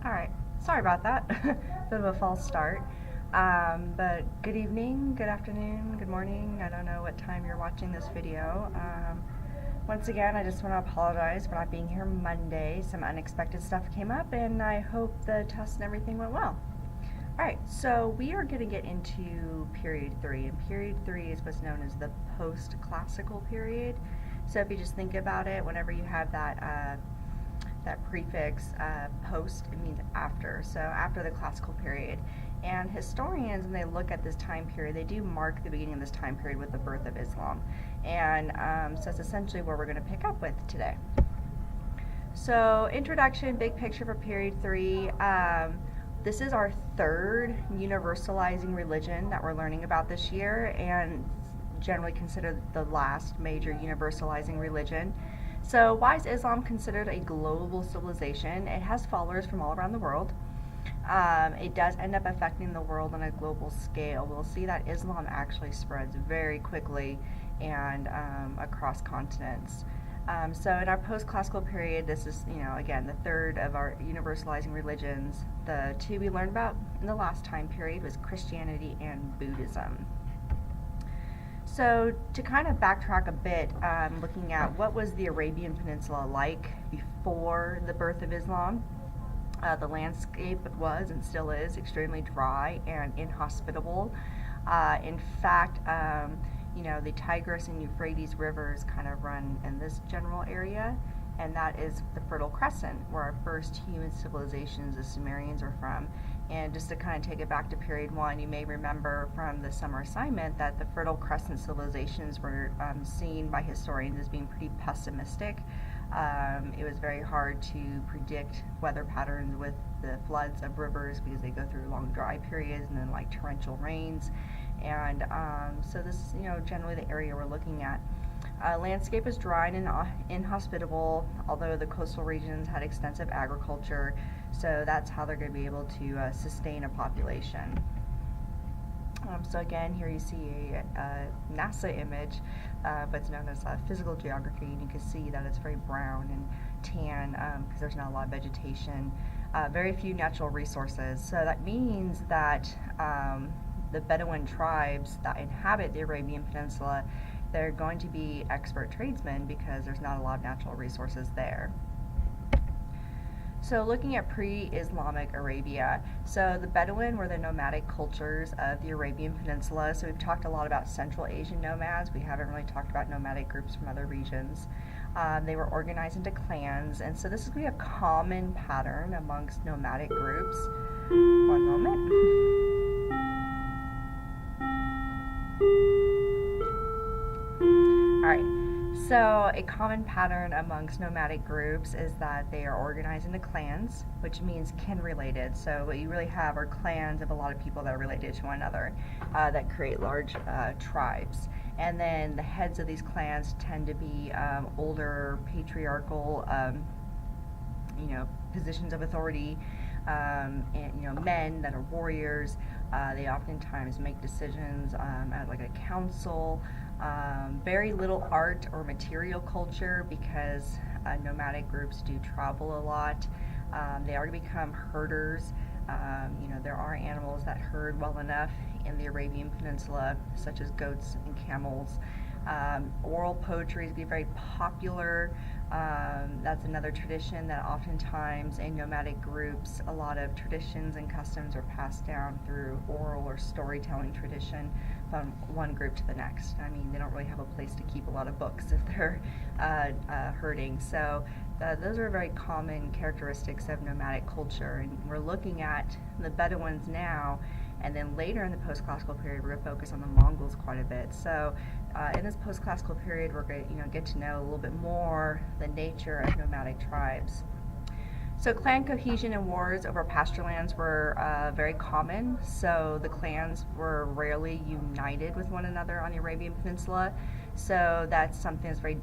Alright, sorry about that. Bit of a false start. But good evening, good afternoon, good morning. I don't know what time you're watching this video. Once again, I just want to apologize for not being here Monday. Some unexpected stuff came up, and I hope the test and everything went well. Alright, so we are going to get into period 3, and period 3 is what's known as the post-classical period. So if you just think about it, whenever you have that prefix post, it means after, so after the classical period. And historians, when they look at this time period, they do mark the beginning of this time period with the birth of Islam. And so that's essentially where we're going to pick up with today. So introduction, big picture for period 3. This is our third universalizing religion that we're learning about this year, and generally considered the last major universalizing religion. So why is Islam considered a global civilization? It has followers from all around the world. It does end up affecting the world on a global scale. We'll see that Islam actually spreads very quickly and across continents. So in our post-classical period, this is, again, the third of our universalizing religions. The two we learned about in the last time period was Christianity and Buddhism. So to kind of backtrack a bit, looking at what was the Arabian Peninsula like before the birth of Islam. The landscape was and still is extremely dry and inhospitable. In fact, the Tigris and Euphrates rivers kind of run in this general area, and that is the Fertile Crescent, where our first human civilizations, the Sumerians, are from. And just to kind of take it back to period 1, you may remember from the summer assignment that the Fertile Crescent civilizations were seen by historians as being pretty pessimistic. It was very hard to predict weather patterns with the floods of rivers because they go through long dry periods and then like torrential rains. And so this is, generally the area we're looking at. Landscape is dry and inhospitable, although the coastal regions had extensive agriculture, so that's how they're going to be able to sustain a population. So again, here you see a NASA image, but it's known as physical geography, and you can see that it's very brown and tan because there's not a lot of vegetation, very few natural resources. So that means that the Bedouin tribes that inhabit the Arabian Peninsula, they're going to be expert tradesmen because there's not a lot of natural resources there. So looking at pre-Islamic Arabia, so the Bedouin were the nomadic cultures of the Arabian Peninsula. So we've talked a lot about Central Asian nomads. We haven't really talked about nomadic groups from other regions. They were organized into clans, and so this is going to be a common pattern amongst nomadic groups. One moment. Alright, so a common pattern amongst nomadic groups is that they are organized into clans, which means kin-related. So what you really have are clans of a lot of people that are related to one another that create large tribes. And then the heads of these clans tend to be older, patriarchal, positions of authority, and men that are warriors. They oftentimes make decisions at like a council. Very little art or material culture because nomadic groups do travel a lot. They are to become herders. There are animals that herd well enough in the Arabian Peninsula, such as goats and camels. Oral poetry is very popular. That's another tradition that oftentimes in nomadic groups, a lot of traditions and customs are passed down through oral or storytelling tradition from one group to the next. I mean, they don't really have a place to keep a lot of books if they're herding. So those are very common characteristics of nomadic culture, and we're looking at the Bedouins now. And then later in the post-classical period, we're going to focus on the Mongols quite a bit. So in this post-classical period, we're going to get to know a little bit more the nature of nomadic tribes. So clan cohesion and wars over pasture lands were very common. So the clans were rarely united with one another on the Arabian Peninsula. So that's something that's very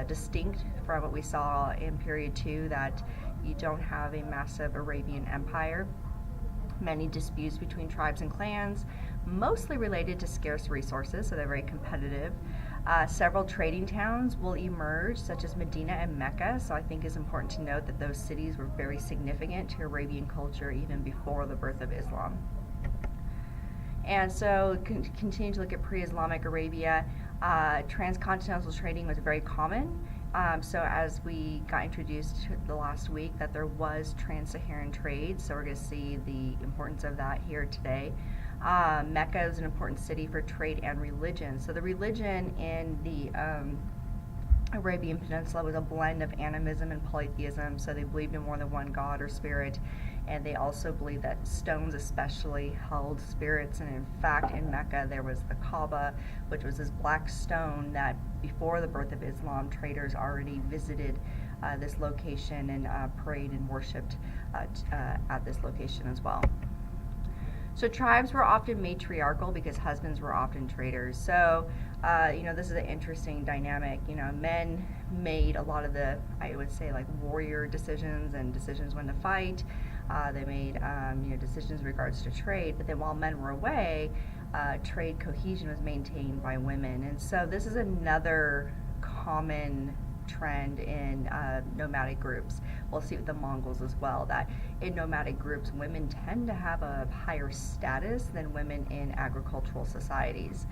distinct from what we saw in period 2, that you don't have a massive Arabian empire. Many disputes between tribes and clans, mostly related to scarce resources, so they're very competitive. Several trading towns will emerge, such as Medina and Mecca, so I think it's important to note that those cities were very significant to Arabian culture even before the birth of Islam. And so, continue to look at pre-Islamic Arabia. Transcontinental trading was very common. So as we got introduced the last week, that there was trans-Saharan trade, so we're going to see the importance of that here today. Mecca is an important city for trade and religion. So the religion in the Arabian Peninsula was a blend of animism and polytheism, so they believed in more than one god or spirit, and they also believed that stones especially held spirits, and in fact in Mecca there was the Kaaba, which was this black stone that before the birth of Islam traders already visited this location and prayed and worshipped at this location as well. So tribes were often matriarchal because husbands were often traders. So, this is an interesting dynamic. Men made a lot of the, I would say, like warrior decisions and decisions when to fight. They made, decisions in regards to trade. But then while men were away, trade cohesion was maintained by women. And so this is another common trend in nomadic groups. We'll see with the Mongols as well, that in nomadic groups women tend to have a higher status than women in agricultural societies.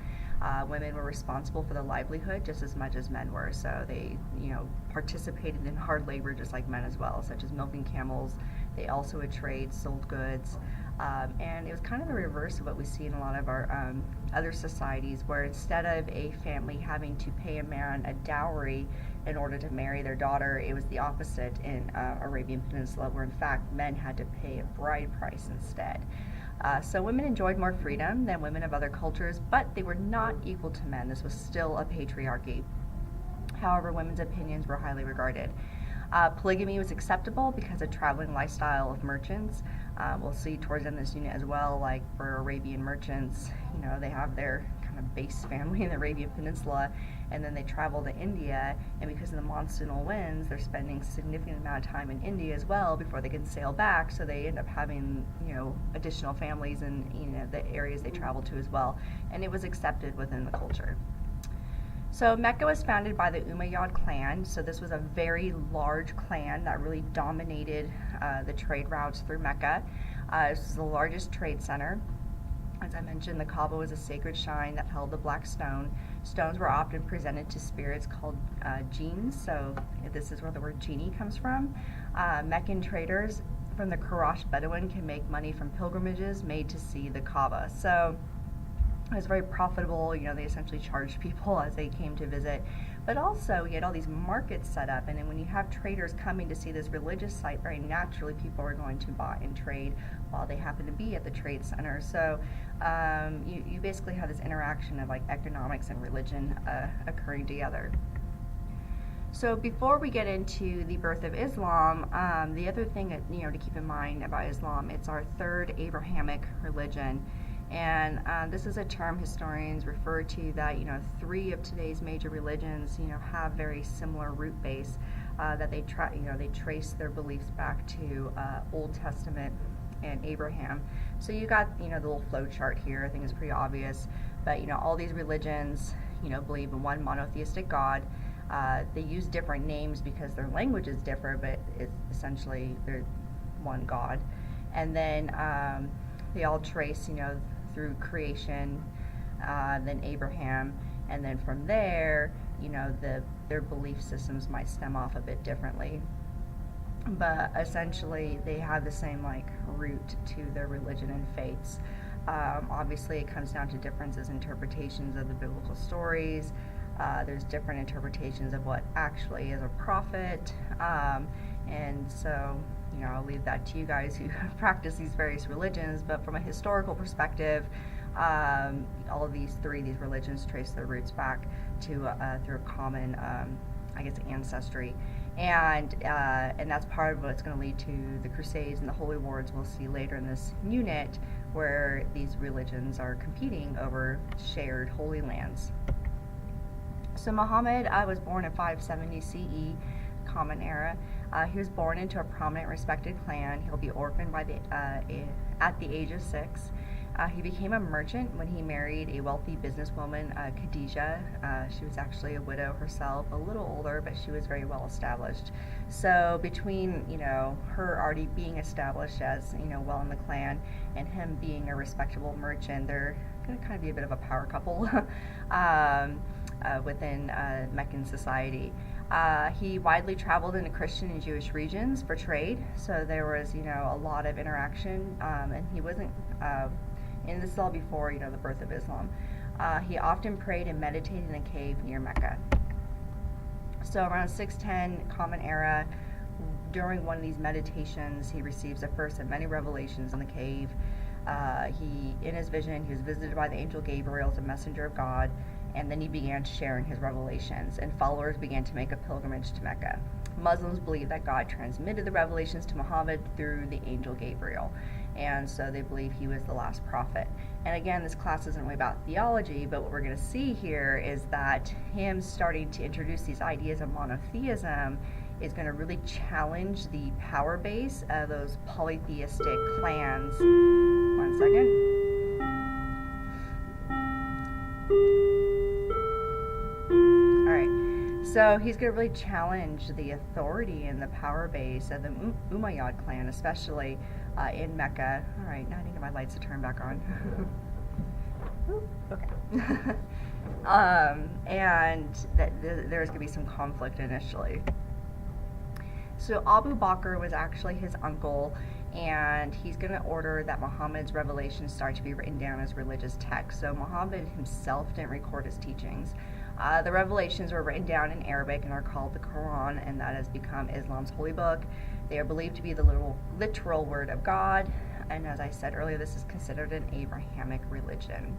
Women were responsible for the livelihood just as much as men were, so they participated in hard labor just like men as well, such as milking camels. They also would trade, sold goods, and it was kind of the reverse of what we see in a lot of our other societies, where instead of a family having to pay a man a dowry in order to marry their daughter, it was the opposite in Arabian Peninsula, where in fact men had to pay a bride price instead. So women enjoyed more freedom than women of other cultures, but they were not equal to men. This was still a patriarchy. However, women's opinions were highly regarded. Polygamy was acceptable because of traveling lifestyle of merchants. We'll see towards the end of this unit as well, like for Arabian merchants, they have their kind of base family in the Arabian Peninsula, and then they travel to India, and because of the monsoonal winds, they're spending a significant amount of time in India as well before they can sail back, so they end up having, additional families in, the areas they travel to as well, and it was accepted within the culture. So Mecca was founded by the Umayyad clan, so this was a very large clan that really dominated the trade routes through Mecca. This was the largest trade center. As I mentioned, the Kaaba was a sacred shrine that held the black stone. Stones were often presented to spirits called jinns, so this is where the word genie comes from. Meccan traders from the Quraysh Bedouin can make money from pilgrimages made to see the Kaaba. So it was very profitable. They essentially charged people as they came to visit. But also, you had all these markets set up, and then when you have traders coming to see this religious site, very naturally people are going to buy and trade while they happen to be at the trade center. So you basically have this interaction of like economics and religion occurring together. So before we get into the birth of Islam, the other thing that, to keep in mind about Islam, it's our third Abrahamic religion. And this is a term historians refer to that, 3 of today's major religions, have very similar root base, that they trace their beliefs back to Old Testament and Abraham. So you got, the little flow chart here. I think it's pretty obvious. But, all these religions, believe in one monotheistic God. They use different names because their languages differ, but it's essentially they're one God. And then they all trace, through creation, then Abraham, and then from there, their belief systems might stem off a bit differently. But essentially, they have the same root to their religion and faiths. Obviously, it comes down to differences in interpretations of the biblical stories. There's different interpretations of what actually is a prophet, and so I'll leave that to you guys who practice these various religions. But from a historical perspective, all of these religions trace their roots back to through a common, ancestry, and that's part of what's going to lead to the Crusades and the Holy Wars we'll see later in this unit, where these religions are competing over shared holy lands. So Muhammad was born in 570 CE, Common Era. He was born into a prominent, respected clan. He'll be orphaned by at the age of 6. He became a merchant when he married a wealthy businesswoman, Khadijah. She was actually a widow herself, a little older, but she was very well established. So between, her already being established as, well in the clan, and him being a respectable merchant, they're going to kind of be a bit of a power couple within Meccan society. He widely traveled into Christian and Jewish regions for trade, so there was, a lot of interaction, and he wasn't, and this is all before, the birth of Islam. He often prayed and meditated in a cave near Mecca. So around 610 Common Era, during one of these meditations, he receives the first of many revelations in the cave. In his vision, he was visited by the angel Gabriel as a messenger of God, and then he began sharing his revelations, and followers began to make a pilgrimage to Mecca. Muslims believe that God transmitted the revelations to Muhammad through the angel Gabriel, and so they believe he was the last prophet. And again, this class isn't really about theology, but what we're going to see here is that him starting to introduce these ideas of monotheism is going to really challenge the power base of those polytheistic clans. One second. So he's going to really challenge the authority and the power base of the Umayyad clan, especially in Mecca. All right, now I need to get my lights to turn back on. Okay. And there's going to be some conflict initially. So Abu Bakr was actually his uncle, and he's going to order that Muhammad's revelations start to be written down as religious texts. So Muhammad himself didn't record his teachings. The revelations were written down in Arabic and are called the Quran, and that has become Islam's holy book. They are believed to be the literal word of God, and as I said earlier, this is considered an Abrahamic religion.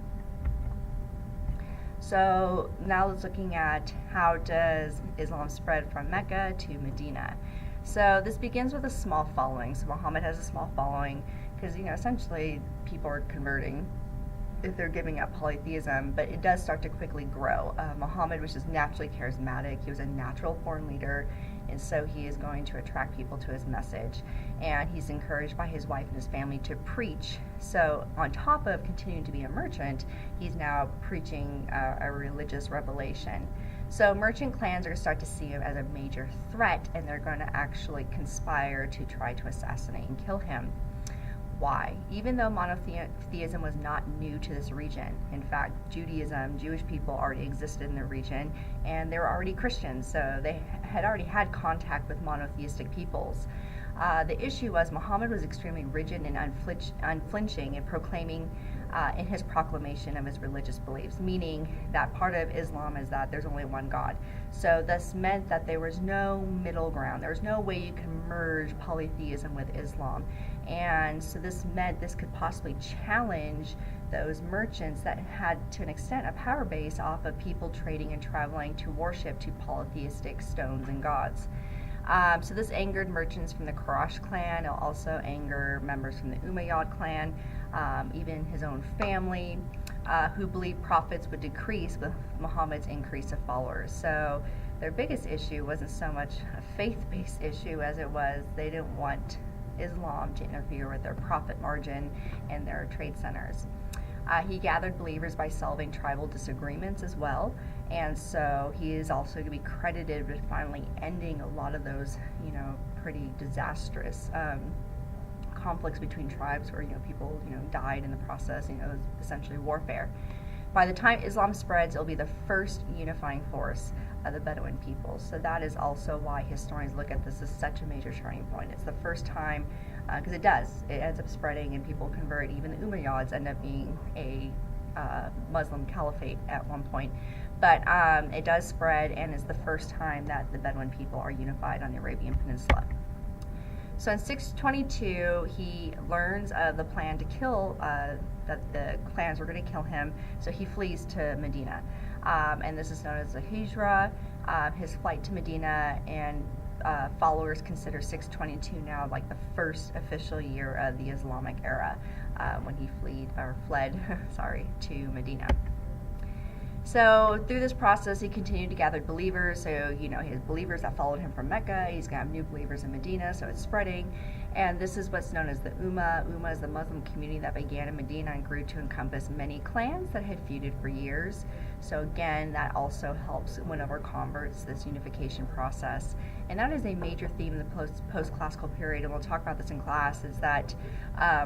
So now let's looking at how does Islam spread from Mecca to Medina. So this begins with a small following. So Muhammad has a small following because, essentially people are converting if they're giving up polytheism, but it does start to quickly grow. Muhammad was just naturally charismatic. He was a natural born leader, and so he is going to attract people to his message. And he's encouraged by his wife and his family to preach. So on top of continuing to be a merchant, he's now preaching a religious revelation. So merchant clans are going to start to see him as a major threat, and they're going to actually conspire to try to assassinate and kill him. Why? Even though monotheism was not new to this region. In fact, Judaism, Jewish people already existed in the region, and they were already Christians, so they had already had contact with monotheistic peoples. The issue was Muhammad was extremely rigid and unflinching in proclaiming in his proclamation of his religious beliefs, meaning that part of Islam is that there's only one God. So this meant that there was no middle ground. There was no way you can merge polytheism with Islam. And so this meant this could possibly challenge those merchants that had, to an extent, a power base off of people trading and traveling to worship to polytheistic stones and gods. So this angered merchants from the Quraysh clan. It'll also anger members from the Umayyad clan, even his own family, who believed profits would decrease with Muhammad's increase of followers. So their biggest issue wasn't so much a faith-based issue as it was they didn't want Islam to interfere with their profit margin and their trade centers. He gathered believers by solving tribal disagreements as well, and so he is also going to be credited with finally ending a lot of those, pretty disastrous conflicts between tribes where, people, died in the process. It was essentially warfare. By the time Islam spreads, it'll be the first unifying force of the Bedouin people. So that is also why historians look at this as such a major turning point. It's the first time, because it ends up spreading and people convert. Even the Umayyads end up being a Muslim caliphate at one point. But it does spread, and it's the first time that the Bedouin people are unified on the Arabian Peninsula. So in 622, he learns of the plan to kill, that the clans were going to kill him, so he flees to Medina. And this is known as the Hijra, his flight to Medina, and followers consider 622 now like the first official year of the Islamic era, when he fled to Medina. So through this process, he continued to gather believers. So, he has believers that followed him from Mecca. He's going to have new believers in Medina, so it's spreading. And this is what's known as the Ummah. Ummah is the Muslim community that began in Medina and grew to encompass many clans that had feuded for years. So again, that also helps win over converts, this unification process. And that is a major theme in the post-classical period, and we'll talk about this in class, is that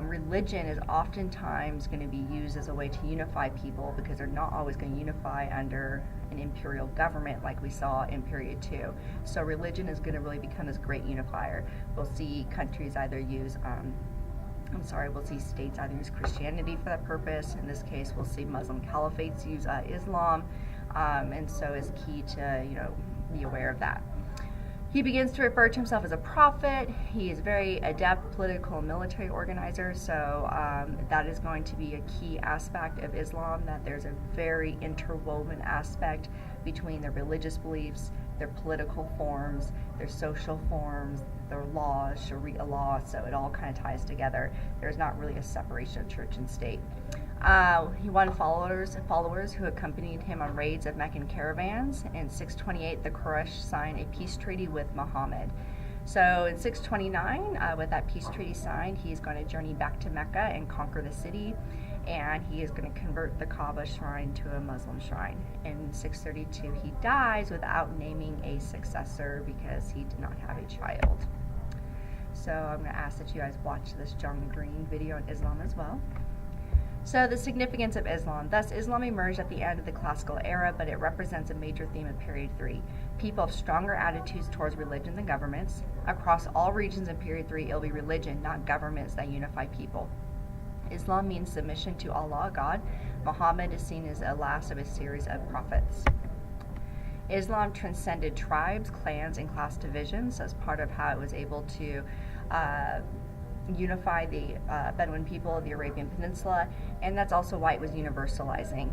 religion is oftentimes going to be used as a way to unify people, because they're not always going to unify under an imperial government like we saw in period 2. So religion is going to really become this great unifier. We'll see countries either use we'll see states either use Christianity for that purpose. In this case, we'll see Muslim caliphates use Islam, and so it's key to be aware of that. He begins to refer to himself as a prophet. He is very adept political and military organizer, so that is going to be a key aspect of Islam, that there's a very interwoven aspect between their religious beliefs, their political forms, their social forms, their laws, Sharia law, so it all kind of ties together. There's not really a separation of church and state. He won followers who accompanied him on raids of Meccan caravans. In 628, the Quraysh signed a peace treaty with Muhammad. So in 629, with that peace treaty signed, he's going to journey back to Mecca and conquer the city, and he is going to convert the Kaaba shrine to a Muslim shrine. In 632, he dies without naming a successor because he did not have a child. So I'm going to ask that you guys watch this John Green video on Islam as well. So the significance of Islam. Thus, Islam emerged at the end of the classical era, but it represents a major theme of period 3. People have stronger attitudes towards religion than governments. Across all regions in period 3, it'll be religion, not governments, that unify people. Islam means submission to Allah, God. Muhammad is seen as the last of a series of prophets. Islam transcended tribes, clans, and class divisions as part of how it was able to unify the Bedouin people of the Arabian Peninsula, and that's also why it was universalizing.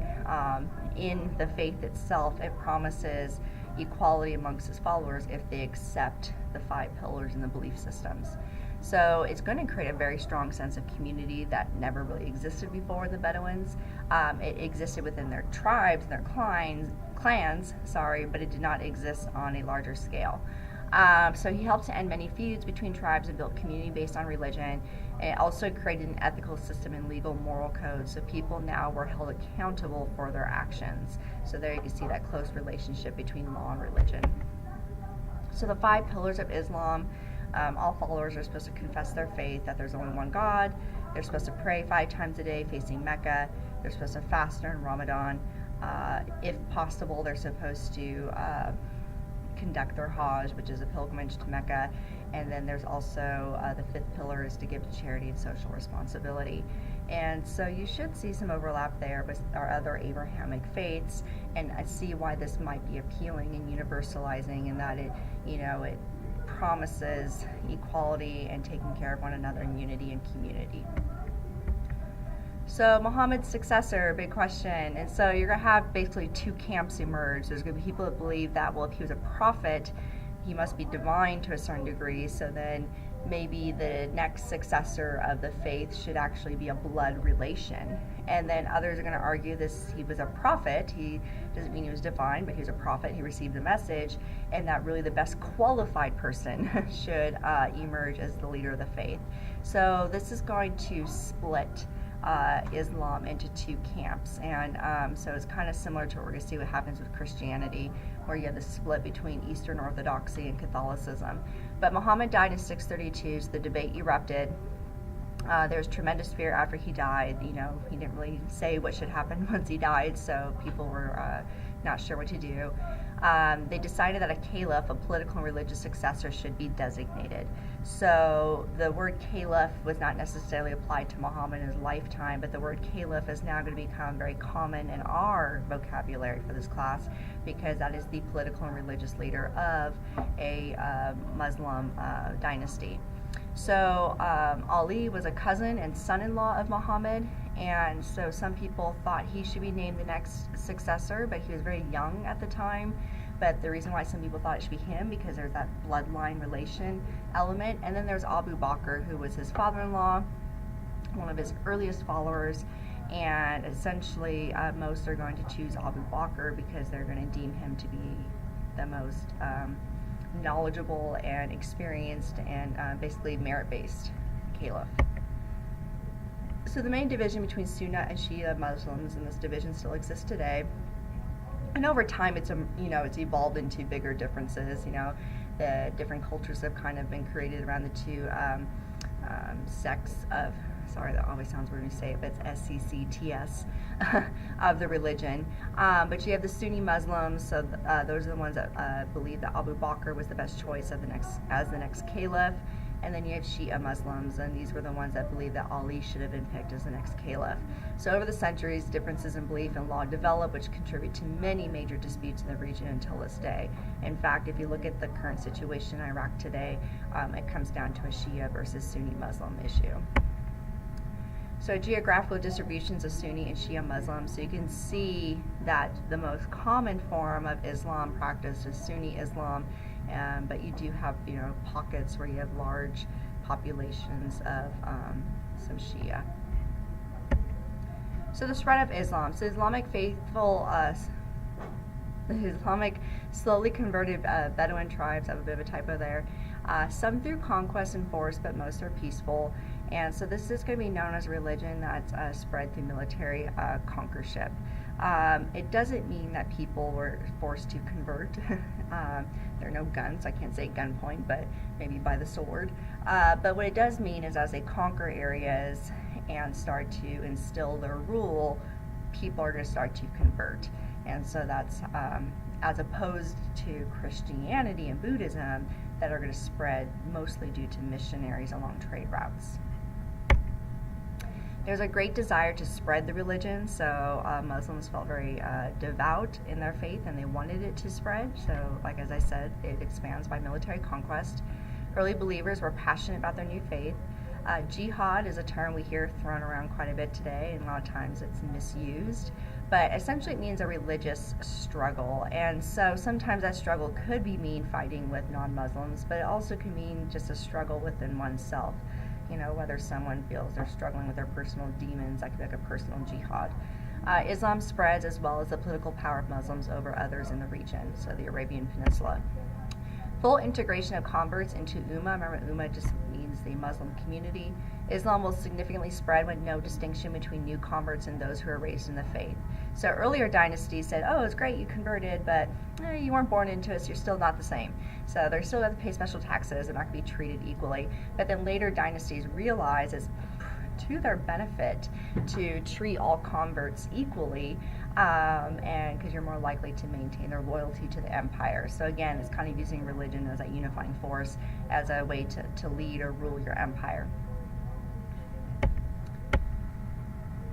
In the faith itself, it promises equality amongst its followers if they accept the 5 pillars in the belief systems. So it's going to create a very strong sense of community that never really existed before the Bedouins. It existed within their tribes, their clans, but it did not exist on a larger scale. So he helped to end many feuds between tribes and built community based on religion. It also created an ethical system and legal moral code, so people now were held accountable for their actions. So there you can see that close relationship between law and religion. So the 5 pillars of Islam, all followers are supposed to confess their faith, that there's only one God. They're supposed to pray 5 times a day facing Mecca. They're supposed to fast during Ramadan. If possible, they're supposed to conduct their Hajj, which is a pilgrimage to Mecca. And then there's also the 5th pillar is to give to charity and social responsibility. And so you should see some overlap there with our other Abrahamic faiths, and I see why this might be appealing and universalizing, in that it promises equality and taking care of one another in unity and community. So Muhammad's successor, big question. And so you're going to have basically 2 camps emerge. There's going to be people that believe that, well, if he was a prophet, he must be divine to a certain degree, so then maybe the next successor of the faith should actually be a blood relation. And then others are going to argue this: he was a prophet, he doesn't mean he was divine, but he was a prophet, he received a message, and that really the best qualified person should emerge as the leader of the faith. So this is going to split Islam into 2 camps, and so it's kind of similar to what we're going to see what happens with Christianity, where you have the split between Eastern Orthodoxy and Catholicism. But Muhammad died in 632, so the debate erupted. There was tremendous fear after he died. He didn't really say what should happen once he died, so people were not sure what to do. They decided that a caliph, a political and religious successor, should be designated. So the word caliph was not necessarily applied to Muhammad in his lifetime, but the word caliph is now going to become very common in our vocabulary for this class, because that is the political and religious leader of a Muslim dynasty. So Ali was a cousin and son-in-law of Muhammad, and so some people thought he should be named the next successor, but he was very young at the time. But the reason why some people thought it should be him, because there's that bloodline relation element. And then there's Abu Bakr, who was his father-in-law, one of his earliest followers, and essentially most are going to choose Abu Bakr because they're going to deem him to be the most knowledgeable and experienced and basically merit-based caliph. So the main division between Sunni and Shia Muslims, and this division still exists today. And over time, it's it's evolved into bigger differences. The different cultures have kind of been created around the two sects of. Sorry, that always sounds weird when you say it, but it's SCCTS of the religion. But you have the Sunni Muslims, so those are the ones that believe that Abu Bakr was the best choice of as the next caliph. And then you have Shia Muslims, and these were the ones that believed that Ali should have been picked as the next caliph. So over the centuries, differences in belief and law developed, which contribute to many major disputes in the region until this day. In fact, if you look at the current situation in Iraq today, it comes down to a Shia versus Sunni Muslim issue. So geographical distributions of Sunni and Shia Muslims. So you can see that the most common form of Islam practiced is Sunni Islam, but you do have pockets where you have large populations of some Shia. So the spread of Islam. So Islamic faithful, the Islamic slowly converted Bedouin tribes. I have a bit of a typo there. Some through conquest and force, but most are peaceful. And so this is going to be known as a religion that's spread through military conquership. It doesn't mean that people were forced to convert. There are no guns. I can't say gunpoint, but maybe by the sword. But what it does mean is as they conquer areas and start to instill their rule, people are going to start to convert. And so that's as opposed to Christianity and Buddhism that are going to spread mostly due to missionaries along trade routes. There's a great desire to spread the religion, so Muslims felt very devout in their faith and they wanted it to spread. So like as I said, it expands by military conquest. Early believers were passionate about their new faith. Jihad is a term we hear thrown around quite a bit today, and a lot of times it's misused, but essentially it means a religious struggle. And so sometimes that struggle could mean fighting with non-Muslims, but it also can mean just a struggle within oneself. Whether someone feels they're struggling with their personal demons, that could be like a personal jihad. Islam spreads as well as the political power of Muslims over others in the region, so the Arabian Peninsula. Full integration of converts into Ummah. Remember, Ummah just means the Muslim community. Islam will significantly spread with no distinction between new converts and those who are raised in the faith. So earlier dynasties said, oh, it's great you converted, but you weren't born into it, so you're still not the same. So they're still going to pay special taxes, they're not going to be treated equally. But then later dynasties realize it's to their benefit to treat all converts equally, and because you're more likely to maintain their loyalty to the empire. So again, it's kind of using religion as a unifying force as a way to lead or rule your empire.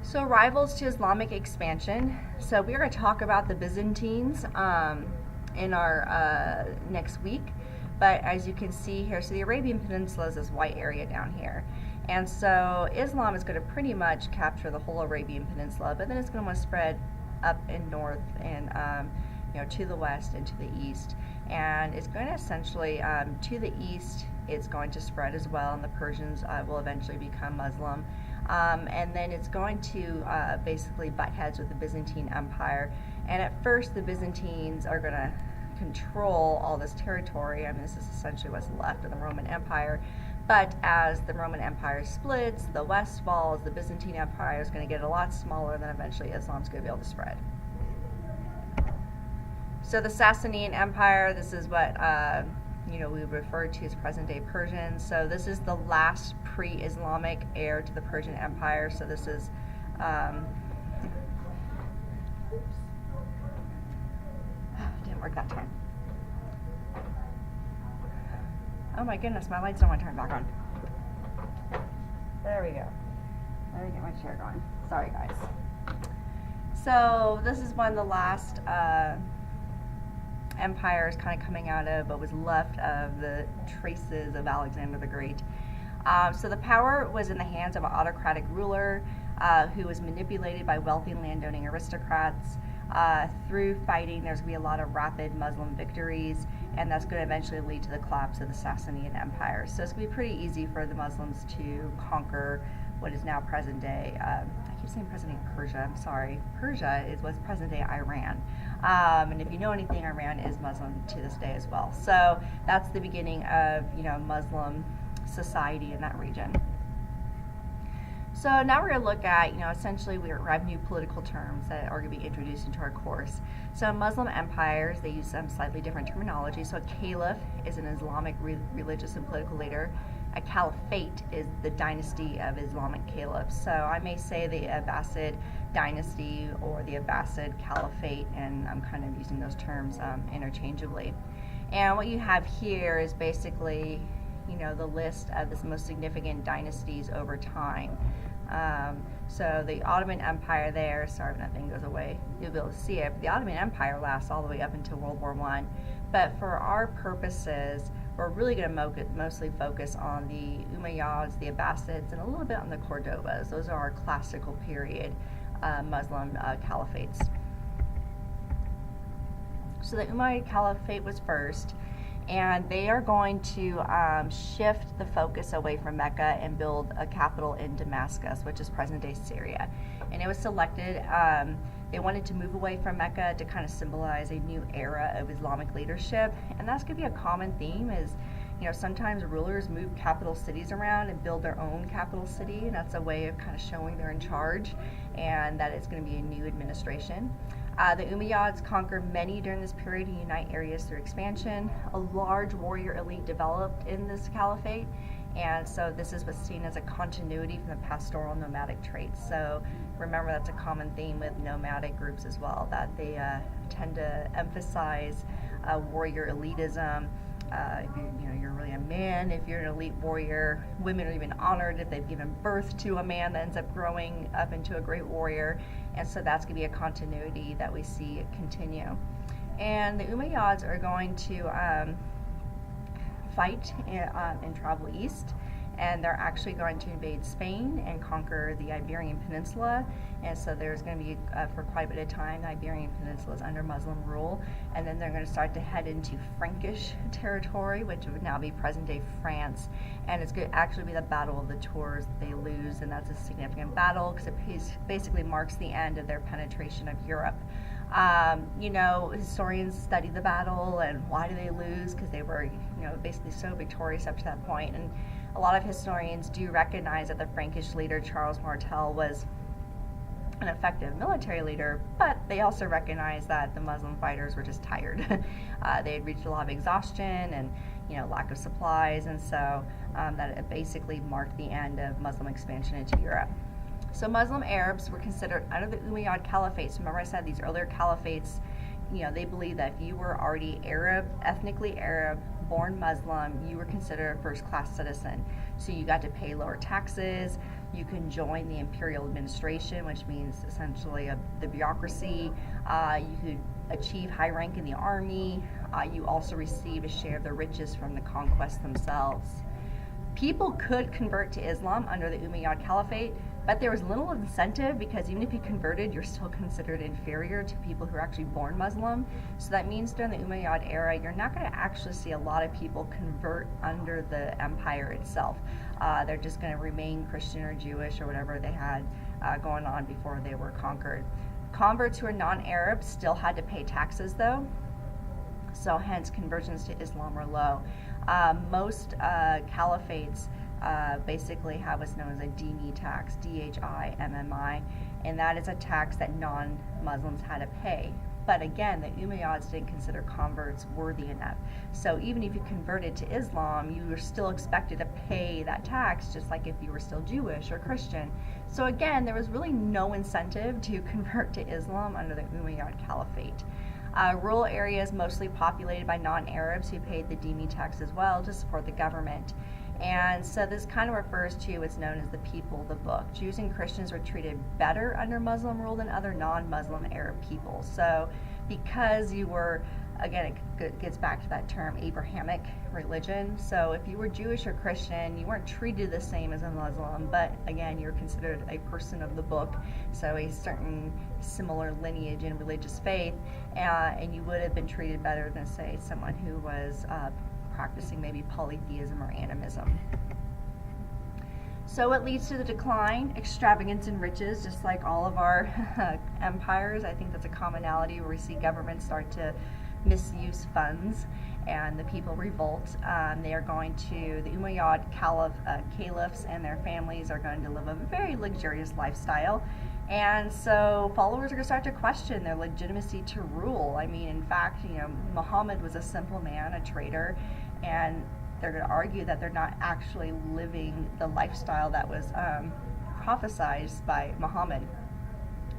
So rivals to Islamic expansion. So we're going to talk about the Byzantines in our next week. But as you can see here, so the Arabian Peninsula is this white area down here. And so Islam is going to pretty much capture the whole Arabian Peninsula, but then it's going to want to spread up and north and to the west and to the east. And it's going to essentially, to the east, it's going to spread as well, and the Persians will eventually become Muslim. And then it's going to basically butt heads with the Byzantine Empire. And at first, the Byzantines are going to control all this territory. I mean, this is essentially what's left of the Roman Empire. But as the Roman Empire splits, the West falls, the Byzantine Empire is going to get a lot smaller, and then eventually Islam's going to be able to spread. So the Sasanian Empire, this is what we would refer to as present-day Persian. So this is the last pre-Islamic heir to the Persian Empire. So this is didn't work that time. Oh my goodness, my lights don't want to turn back on. There we go. Let me get my chair going. Sorry, guys. So this is one of the last empires kind of coming out of what was left of the traces of Alexander the Great. So the power was in the hands of an autocratic ruler who was manipulated by wealthy landowning aristocrats. Through fighting, there's going to be a lot of rapid Muslim victories, and that's going to eventually lead to the collapse of the Sasanian Empire. So it's going to be pretty easy for the Muslims to conquer what is now present day, I keep saying present day Persia, I'm sorry, Persia was present day Iran. And if you know anything, Iran is Muslim to this day as well. So that's the beginning of, Muslim society in that region. So now we're going to look at, essentially we have new political terms that are going to be introduced into our course. So Muslim empires, they use some slightly different terminology. So a caliph is an Islamic religious and political leader. A caliphate is the dynasty of Islamic caliphs. So I may say the Abbasid dynasty or the Abbasid caliphate, and I'm kind of using those terms interchangeably. And what you have here is basically, the list of the most significant dynasties over time. So the Ottoman Empire there, sorry if that thing goes away, you'll be able to see it, but the Ottoman Empire lasts all the way up until World War I. But for our purposes, we're really going to mostly focus on the Umayyads, the Abbasids, and a little bit on the Cordovas. Those are our classical period Muslim caliphates. So the Umayyad Caliphate was first, and they are going to shift the focus away from Mecca and build a capital in Damascus, which is present-day Syria. And it was selected, they wanted to move away from Mecca to kind of symbolize a new era of Islamic leadership, and that's going to be a common theme is, sometimes rulers move capital cities around and build their own capital city, and that's a way of kind of showing they're in charge and that it's going to be a new administration. The Umayyads conquered many during this period and unite areas through expansion. A large warrior elite developed in this caliphate, and so this is what's seen as a continuity from the pastoral nomadic traits. So remember, that's a common theme with nomadic groups as well, that they tend to emphasize warrior elitism. If you're really a man, if you're an elite warrior, women are even honored if they've given birth to a man that ends up growing up into a great warrior, and so that's going to be a continuity that we see continue. And the Umayyads are going to fight and travel east, and they're actually going to invade Spain and conquer the Iberian Peninsula. And so there's going to be, for quite a bit of time, the Iberian Peninsula is under Muslim rule, and then they're going to start to head into Frankish territory, which would now be present-day France, and it's going to actually be the Battle of the Tours that they lose, and that's a significant battle because it basically marks the end of their penetration of Europe. Historians study the battle and why do they lose, because they were, basically so victorious up to that point, and a lot of historians do recognize that the Frankish leader Charles Martel was an effective military leader, but they also recognize that the Muslim fighters were just tired. They had reached a lot of exhaustion and lack of supplies, and so that it basically marked the end of Muslim expansion into Europe. So Muslim Arabs were considered under the Umayyad Caliphates. Remember I said these earlier caliphates, they believed that if you were already Arab, ethnically Arab, born Muslim, you were considered a first-class citizen. So you got to pay lower taxes, you can join the imperial administration, which means essentially the bureaucracy, you could achieve high rank in the army, you also receive a share of the riches from the conquests themselves. People could convert to Islam under the Umayyad Caliphate, but there was little incentive because even if you converted, you're still considered inferior to people who are actually born Muslim. So that means during the Umayyad era, you're not going to actually see a lot of people convert under the empire itself. They're just going to remain Christian or Jewish or whatever they had going on before they were conquered. Converts who are non-Arab still had to pay taxes though, so hence conversions to Islam were low. Most caliphates basically have what's known as a dhimmi tax, D-H-I-M-M-I, and that is a tax that non-Muslims had to pay. But again, the Umayyads didn't consider converts worthy enough. So even if you converted to Islam, you were still expected to pay that tax, just like if you were still Jewish or Christian. So again, there was really no incentive to convert to Islam under the Umayyad Caliphate. Rural areas mostly populated by non-Arabs who paid the dhimmi tax as well to support the government. And so this kind of refers to what's known as the people of the book. Jews and Christians were treated better under Muslim rule than other non-Muslim Arab peoples. So because you were, again, it gets back to that term, Abrahamic religion. So if you were Jewish or Christian, you weren't treated the same as a Muslim, but again, you're considered a person of the book, so a certain similar lineage in religious faith, and you would have been treated better than, say, someone who was practicing maybe polytheism or animism. So it leads to the decline, extravagance, and riches, just like all of our empires. I think that's a commonality where we see governments start to misuse funds and the people revolt. They are going to, the Umayyad caliphs and their families are going to live a very luxurious lifestyle. And so followers are going to start to question their legitimacy to rule. I mean, in fact, Muhammad was a simple man, a trader, and they're going to argue that they're not actually living the lifestyle that was prophesized by Muhammad.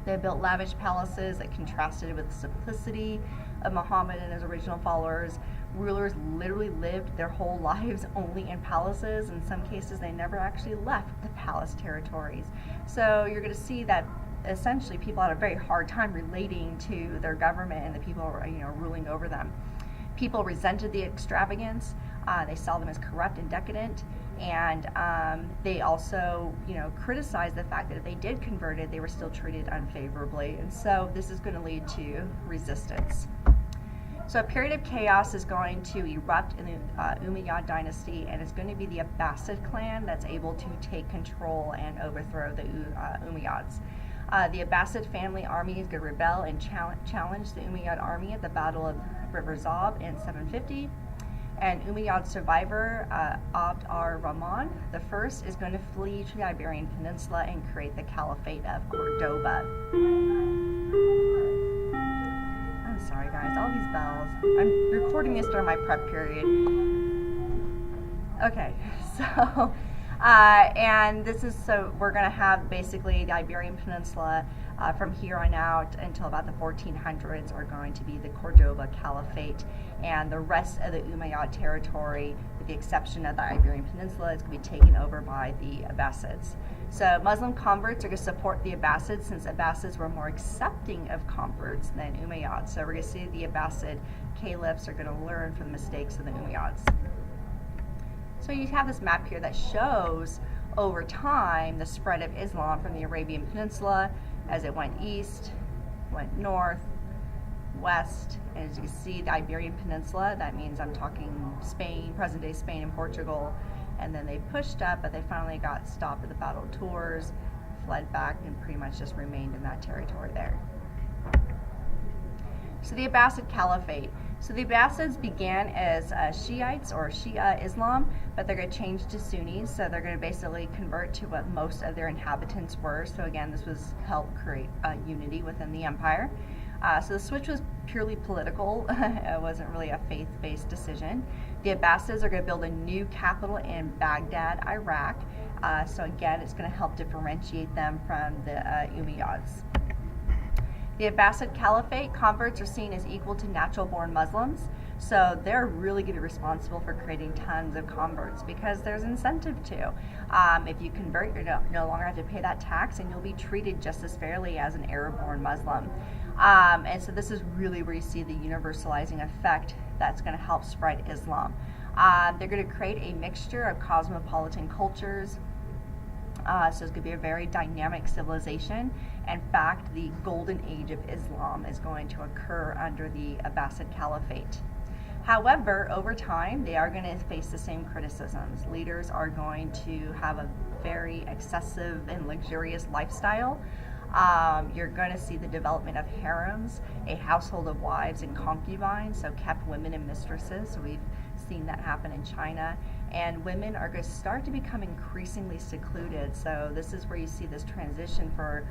They built lavish palaces that contrasted with the simplicity of Muhammad and his original followers. Rulers literally lived their whole lives only in palaces. In some cases, they never actually left the palace territories. So you're going to see that essentially people had a very hard time relating to their government and the people ruling over them. People resented the extravagance. They saw them as corrupt and decadent, and they also, criticized the fact that if they did convert it, they were still treated unfavorably. And so this is going to lead to resistance. So a period of chaos is going to erupt in the Umayyad dynasty, and it's going to be the Abbasid clan that's able to take control and overthrow the Umayyads. The Abbasid family army is going to rebel and challenge the Umayyad army at the Battle of River Zab in 750. And Umayyad survivor Abd ar-Rahman I is going to flee to the Iberian Peninsula and create the Caliphate of Cordoba. I'm sorry guys, all these bells. I'm recording this during my prep period. Okay, so and this is, so we're going to have basically the Iberian Peninsula from here on out until about the 1400s are going to be the Cordoba Caliphate, and the rest of the Umayyad territory, with the exception of the Iberian Peninsula, is going to be taken over by the Abbasids. So Muslim converts are going to support the Abbasids, since Abbasids were more accepting of converts than Umayyads. So we're going to see the Abbasid caliphs are going to learn from the mistakes of the Umayyads. So you have this map here that shows over time the spread of Islam from the Arabian Peninsula as it went east, went north, west, and as you can see the Iberian Peninsula, that means I'm talking Spain, present-day Spain and Portugal, and then they pushed up, but they finally got stopped at the Battle of Tours, fled back, and pretty much just remained in that territory there. So the Abbasid Caliphate. So the Abbasids began as Shiites or Shia Islam, but they're going to change to Sunnis, so they're going to basically convert to what most of their inhabitants were. So again, this was help create unity within the empire. So the switch was purely political. It wasn't really a faith-based decision. The Abbasids are going to build a new capital in Baghdad, Iraq. So again, it's going to help differentiate them from the Umayyads. The Abbasid Caliphate, converts are seen as equal to natural-born Muslims, so they're really going to be responsible for creating tons of converts because there's incentive to. If you convert, you no longer have to pay that tax, and you'll be treated just as fairly as an Arab-born Muslim. And so this is really where you see the universalizing effect that's going to help spread Islam. They're going to create a mixture of cosmopolitan cultures. So it's going to be a very dynamic civilization. In fact, the golden age of Islam is going to occur under the Abbasid Caliphate. However, over time, they are going to face the same criticisms. Leaders are going to have a very excessive and luxurious lifestyle. You're going to see the development of harems, a household of wives and concubines, so kept women and mistresses. So we've seen that happen in China. And women are going to start to become increasingly secluded. So this is where you see this transition for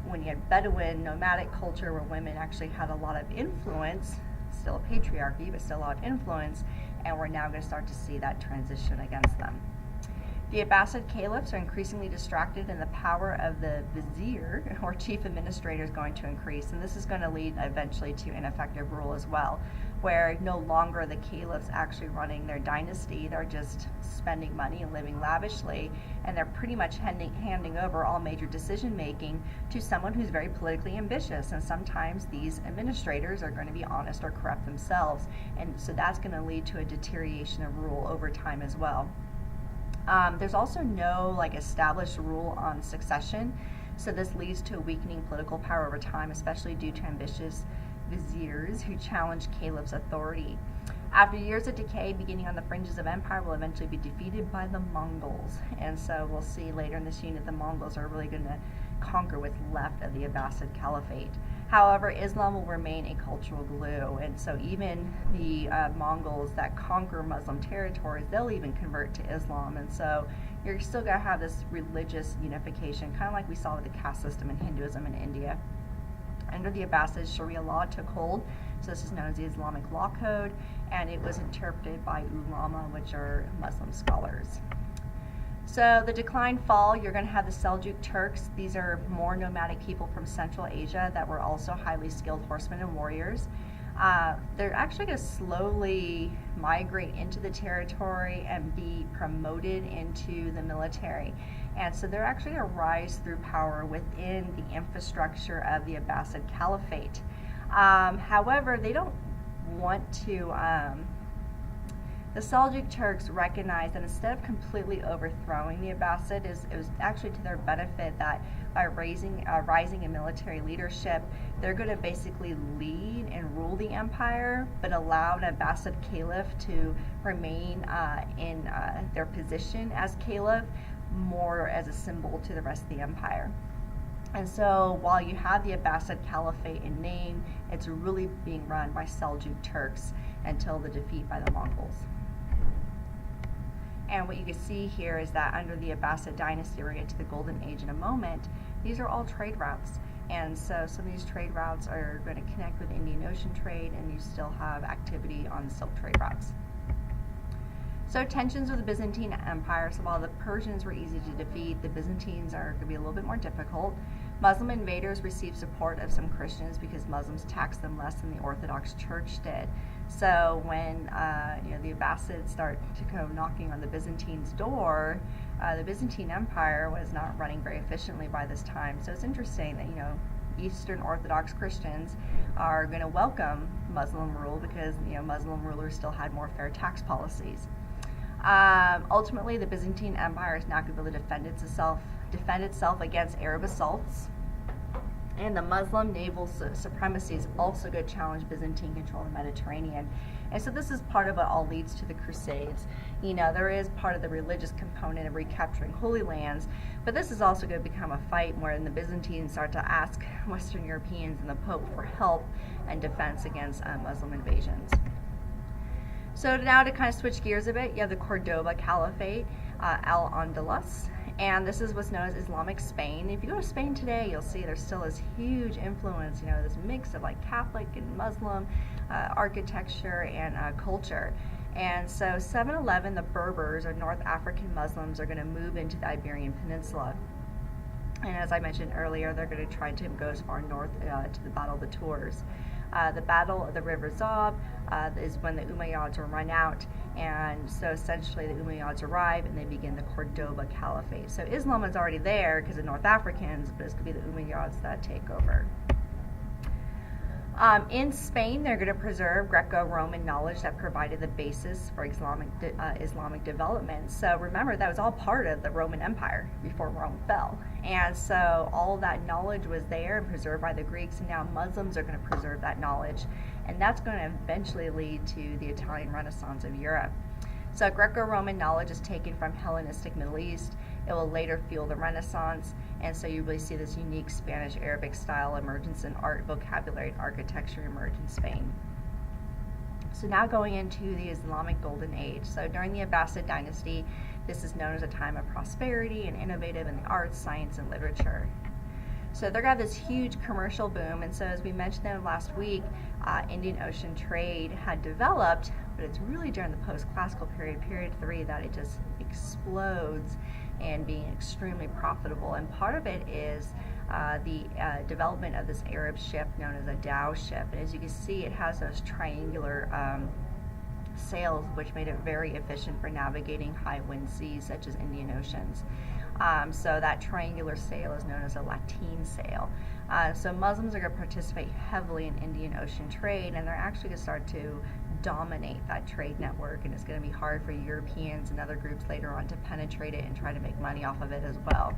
when you had Bedouin nomadic culture where women actually had a lot of influence, still a patriarchy, but still a lot of influence, and we're now going to start to see that transition against them. The Abbasid caliphs are increasingly distracted, and the power of the vizier or chief administrator is going to increase, and this is going to lead eventually to ineffective rule as well, where no longer the caliphs actually running their dynasty, they're just spending money and living lavishly, and they're pretty much handing over all major decision making to someone who's very politically ambitious, and sometimes these administrators are going to be honest or corrupt themselves, and so that's going to lead to a deterioration of rule over time as well. There's also no established rule on succession, so this leads to a weakening political power over time, especially due to ambitious viziers who challenge caliph's authority. After years of decay, beginning on the fringes of empire, will eventually be defeated by the Mongols. And so we'll see later in this unit the Mongols are really going to conquer what's left of the Abbasid Caliphate. However, Islam will remain a cultural glue, and so even the Mongols that conquer Muslim territories, they'll even convert to Islam, and so you're still going to have this religious unification, kind of like we saw with the caste system in Hinduism in India. Under the Abbasids, Sharia law took hold, so this is known as the Islamic Law Code, and it was interpreted by ulama, which are Muslim scholars. So the decline fall, you're going to have the Seljuk Turks. These are more nomadic people from Central Asia that were also highly skilled horsemen and warriors. They're actually going to slowly migrate into the territory and be promoted into the military. And so they're actually going to rise through power within the infrastructure of the Abbasid Caliphate. However, they don't want to... The Seljuk Turks recognized that instead of completely overthrowing the Abbasids, it was actually to their benefit that by rising in military leadership, they're going to basically lead and rule the empire, but allow an Abbasid caliph to remain in their position as caliph, more as a symbol to the rest of the empire. And so while you have the Abbasid Caliphate in name, it's really being run by Seljuk Turks until the defeat by the Mongols. And what you can see here is that under the Abbasid dynasty, we're going to get to the Golden Age in a moment, these are all trade routes. And so some of these trade routes are going to connect with Indian Ocean trade, and you still have activity on silk trade routes. So tensions with the Byzantine Empire. So while the Persians were easy to defeat, the Byzantines are going to be a little bit more difficult. Muslim invaders received support of some Christians because Muslims taxed them less than the Orthodox Church did. So when the Abbasids start to go knocking on the Byzantines' door, the Byzantine Empire was not running very efficiently by this time. So it's interesting that Eastern Orthodox Christians are going to welcome Muslim rule because Muslim rulers still had more fair tax policies. Ultimately, the Byzantine Empire is not going to be able to defend itself against Arab assaults. And the Muslim naval supremacy is also going to challenge Byzantine control of the Mediterranean. And so this is part of what all leads to the Crusades. There is part of the religious component of recapturing holy lands, but this is also going to become a fight wherein the Byzantines start to ask Western Europeans and the Pope for help and defense against Muslim invasions. So now to kind of switch gears a bit, you have the Cordoba Caliphate, Al-Andalus. And this is what's known as Islamic Spain. If you go to Spain today, you'll see there's still this huge influence, this mix of like Catholic and Muslim architecture and culture. And so 711, the Berbers or North African Muslims are going to move into the Iberian Peninsula. And as I mentioned earlier, they're going to try to go as far north to the Battle of the Tours. The Battle of the River Zab is when the Umayyads are run out, and so essentially the Umayyads arrive and they begin the Cordoba Caliphate. So Islam is already there because of North Africans, but it's going to be the Umayyads that take over. In Spain, they're going to preserve Greco-Roman knowledge that provided the basis for Islamic development. So remember, that was all part of the Roman Empire before Rome fell. And so all that knowledge was there and preserved by the Greeks, and now Muslims are going to preserve that knowledge. And that's going to eventually lead to the Italian Renaissance of Europe. So Greco-Roman knowledge is taken from Hellenistic Middle East. It will later fuel the Renaissance, and so you really see this unique Spanish-Arabic style emergence in art, vocabulary, and architecture emerge in Spain. So now going into the Islamic Golden Age. So during the Abbasid dynasty, this is known as a time of prosperity and innovative in the arts, science, and literature. So they're going to have this huge commercial boom, and so as we mentioned last week, Indian Ocean trade had developed, but it's really during the post-classical period, period 3, that it just explodes and being extremely profitable. And part of it is the development of this Arab ship known as a dhow ship. And as you can see, it has those triangular sails, which made it very efficient for navigating high wind seas such as Indian Oceans. So that triangular sail is known as a lateen sail. So Muslims are going to participate heavily in Indian Ocean trade, and they're actually going to start to dominate that trade network, and it's going to be hard for Europeans and other groups later on to penetrate it and try to make money off of it as well.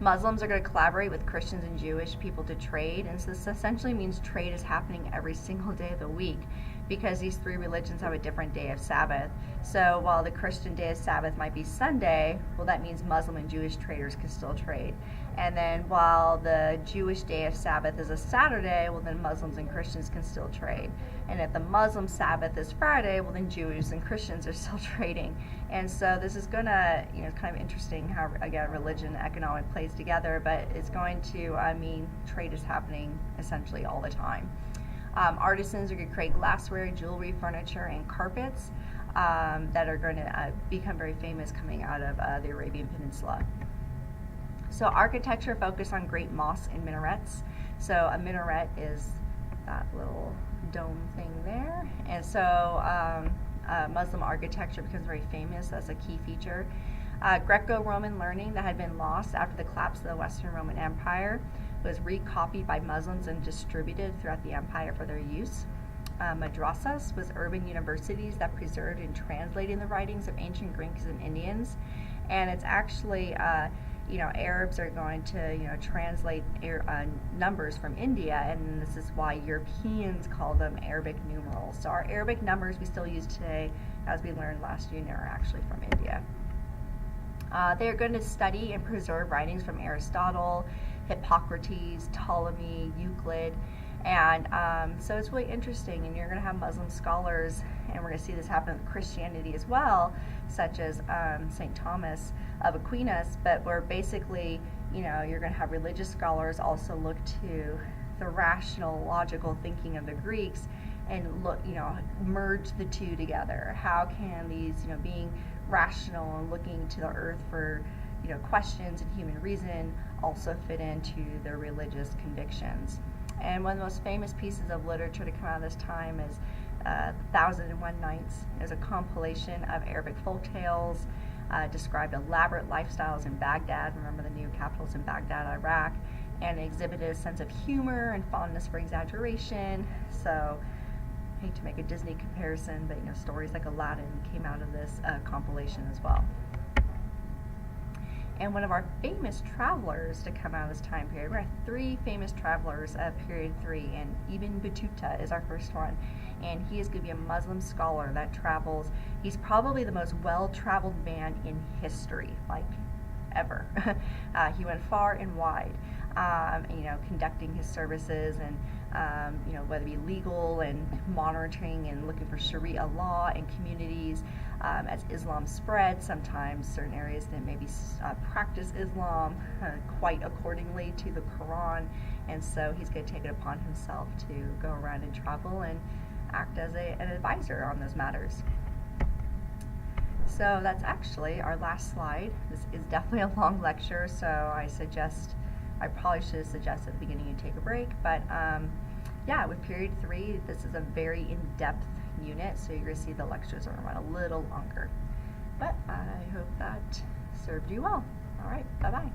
Muslims are going to collaborate with Christians and Jewish people to trade, and so this essentially means trade is happening every single day of the week. because these three religions have a different day of Sabbath. So while the Christian day of Sabbath might be Sunday, well, that means Muslim and Jewish traders can still trade. And then while the Jewish day of Sabbath is a Saturday, well, then Muslims and Christians can still trade. And if the Muslim Sabbath is Friday, well, then Jews and Christians are still trading. And so this is going to, it's kind of interesting how, again, religion and economic plays together, but it's going to mean trade is happening essentially all the time. Artisans are going to create glassware, jewelry, furniture, and carpets that are going to become very famous coming out of the Arabian Peninsula. So architecture focused on great mosques and minarets. So a minaret is that little dome thing there. And so Muslim architecture becomes very famous. That's a key feature. Greco-Roman learning that had been lost after the collapse of the Western Roman Empire was recopied by Muslims and distributed throughout the empire for their use. Madrasas was urban universities that preserved and translated the writings of ancient Greeks and Indians. And it's actually Arabs are going to translate numbers from India, and this is why Europeans call them Arabic numerals. So our Arabic numbers we still use today, as we learned last unit, are actually from India. They're going to study and preserve writings from Aristotle, Hippocrates, Ptolemy, Euclid, and so it's really interesting. And you're going to have Muslim scholars, and we're going to see this happen with Christianity as well, such as St. Thomas of Aquinas. But where basically, you're going to have religious scholars also look to the rational, logical thinking of the Greeks and look, merge the two together. How can these, being rational and looking to the earth for, questions and human reason also fit into their religious convictions? And one of the most famous pieces of literature to come out of this time is 1001 Nights. It's a compilation of Arabic folk tales, described elaborate lifestyles in Baghdad. Remember, the new capital's in Baghdad, Iraq, and exhibited a sense of humor and fondness for exaggeration. So, I hate to make a Disney comparison, but stories like Aladdin came out of this compilation as well. And one of our famous travelers to come out of this time period, we have three famous travelers of period 3, and Ibn Battuta is our first one. And he is going to be a Muslim scholar that travels. He's probably the most well-traveled man in history, like ever. He went far and wide, conducting his services and whether it be legal and monitoring and looking for Sharia law in communities. As Islam spread, sometimes certain areas that maybe practice Islam quite accordingly to the Quran, and so he's going to take it upon himself to go around and travel and act as an advisor on those matters. So that's actually our last slide. This is definitely a long lecture, so I probably should have suggested at the beginning you take a break, but yeah, with period 3, this is a very in-depth unit, so you're going to see the lectures are going to run a little longer. But I hope that served you well. All right, bye-bye.